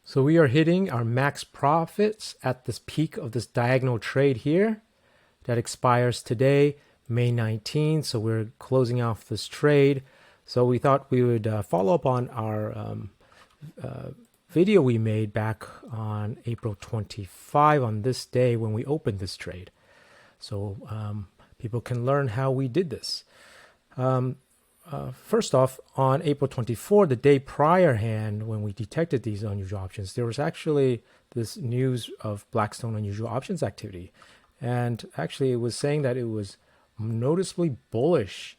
So we are hitting our max profits at this peak of this diagonal trade here that expires today, May 19th. So we're closing off this trade. So we thought we would follow up on our video we made back on April 25 on this day when we opened this trade. So people can learn how we did this. First off, on April 24, the day prior hand, when we detected these unusual options, there was actually this news of Blackstone unusual options activity. And actually, it was saying that it was noticeably bullish.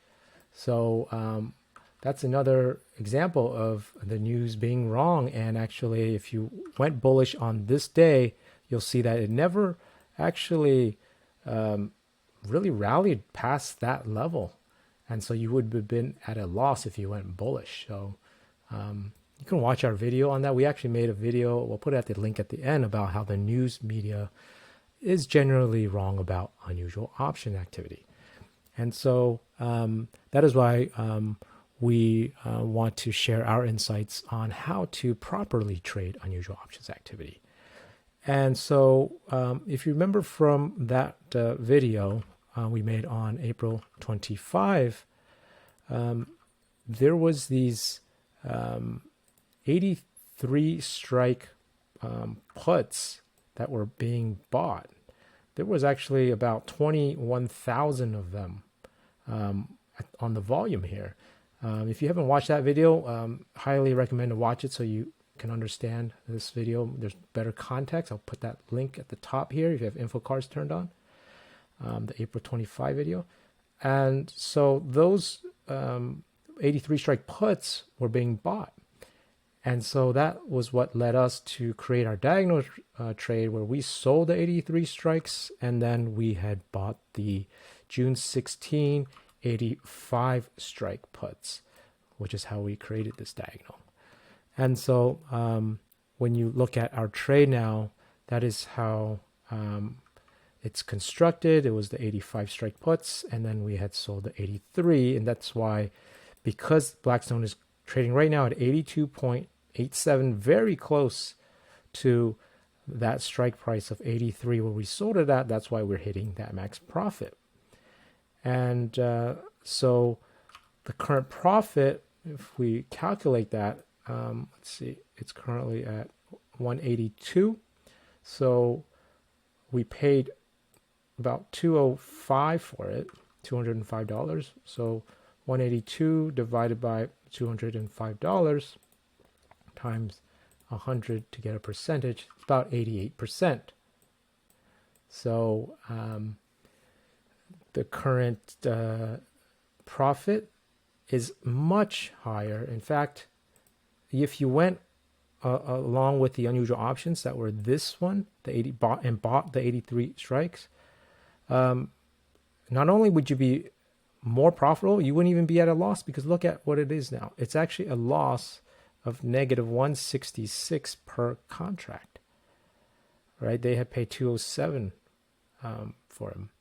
So that's another example of the news being wrong. And actually, if you went bullish on this day, you'll see that it never actually really rallied past that level. And so you would have been at a loss if you went bullish. So you can watch our video on that. We actually made a video, we'll put it at the link at the end, about how the news media is generally wrong about unusual option activity. And so that is why we want to share our insights on how to properly trade unusual options activity. And so if you remember from that video, we made on April 25, there was these 83 strike puts that were being bought. There was actually about 21,000 of them on the volume here. If you haven't watched that video, highly recommend to watch it so you can understand this video. There's better context. I'll put that link at the top here if you have info cards turned on. The April 25 video. And so those 83 strike puts were being bought. And so that was what led us to create our diagonal trade where we sold the 83 strikes and then we had bought the June 16 85 strike puts, which is how we created this diagonal. And so when you look at our trade now, that is how it's constructed. It was the 85 strike puts, and then we had sold the 83, and that's why, because Blackstone is trading right now at 82.87, very close to that strike price of 83 where we sold it at, that's why we're hitting that max profit. And so the current profit, if we calculate that, let's see, it's currently at 182. So we paid about $205 for it, $205. So 182 divided by $205 times 100 to get a percentage, it's about 88%. So the current profit is much higher. In fact, if you went along with the unusual options that were this one, the 80 bought the 83 strikes, not only would you be more profitable, you wouldn't even be at a loss, because look at what it is now. It's actually a loss of negative 166 per contract, right? They had paid 207 for them.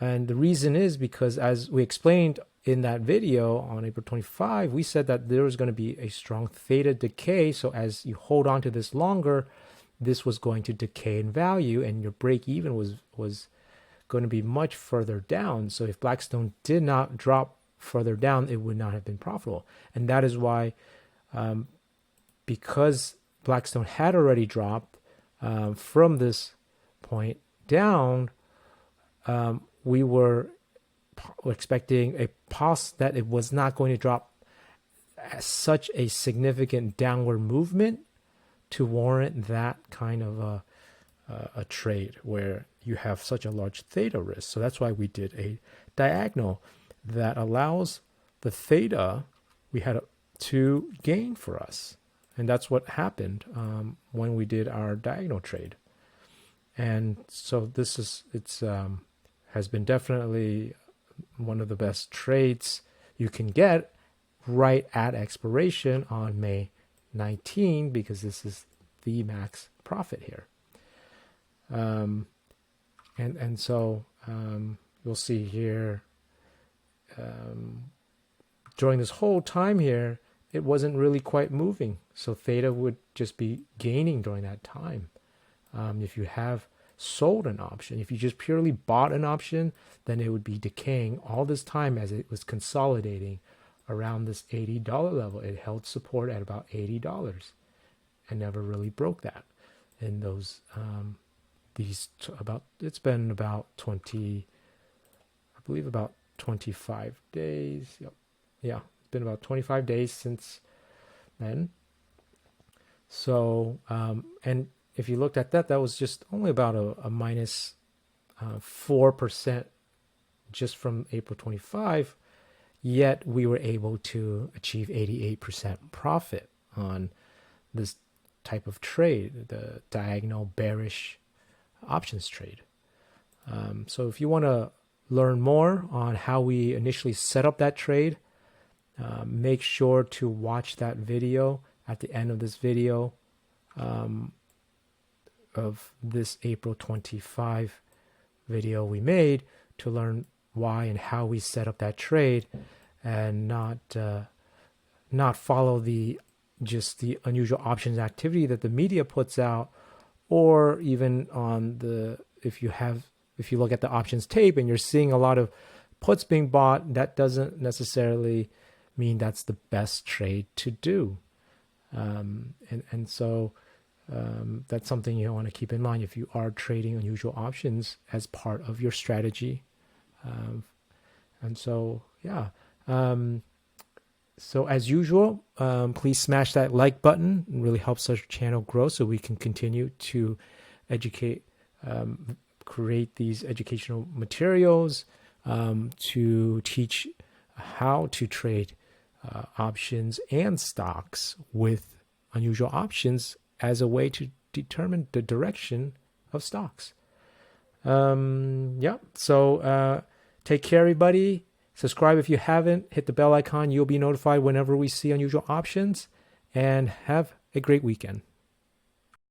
And the reason is because, as we explained in that video on April 25, we said that there was going to be a strong theta decay. So as you hold on to this longer, this was going to decay in value, and your break even was going to be much further down. So if Blackstone did not drop further down, it would not have been profitable. And that is why, because Blackstone had already dropped from this point down, we were expecting a that it was not going to drop such a significant downward movement to warrant that kind of a trade where you have such a large theta risk. So that's why we did a diagonal that allows the theta we had to gain for us. And that's what happened when we did our diagonal trade. And so this is, has been definitely one of the best trades you can get right at expiration on May 19, because this is the max profit here. And so you'll see here during this whole time here, it wasn't really quite moving. So theta would just be gaining during that time. If you have sold an option, if you just purely bought an option, then it would be decaying all this time as it was consolidating around this $80 level. It held support at about $80 and never really broke that. And those it's been about 20, I believe about 25 days. Yep. Yeah, it's been about 25 days since then. So, and if you looked at that, that was just only about a minus 4% just from April 25, yet we were able to achieve 88% profit on this type of trade, the diagonal bearish options trade. So if you want to learn more on how we initially set up that trade, make sure to watch that video at the end of this video of this April 25 video we made to learn why and how we set up that trade, and not follow the unusual options activity that the media puts out, or even on the if you look at the options tape and you're seeing a lot of puts being bought, that doesn't necessarily mean that's the best trade to do. So that's something you want to keep in mind if you are trading unusual options as part of your strategy. So as usual, please smash that like button. It really helps our channel grow so we can continue to educate, create these educational materials to teach how to trade options and stocks with unusual options as a way to determine the direction of stocks. So take care, everybody. Subscribe if you haven't. Hit the bell icon. You'll be notified whenever we see unusual options. And have a great weekend.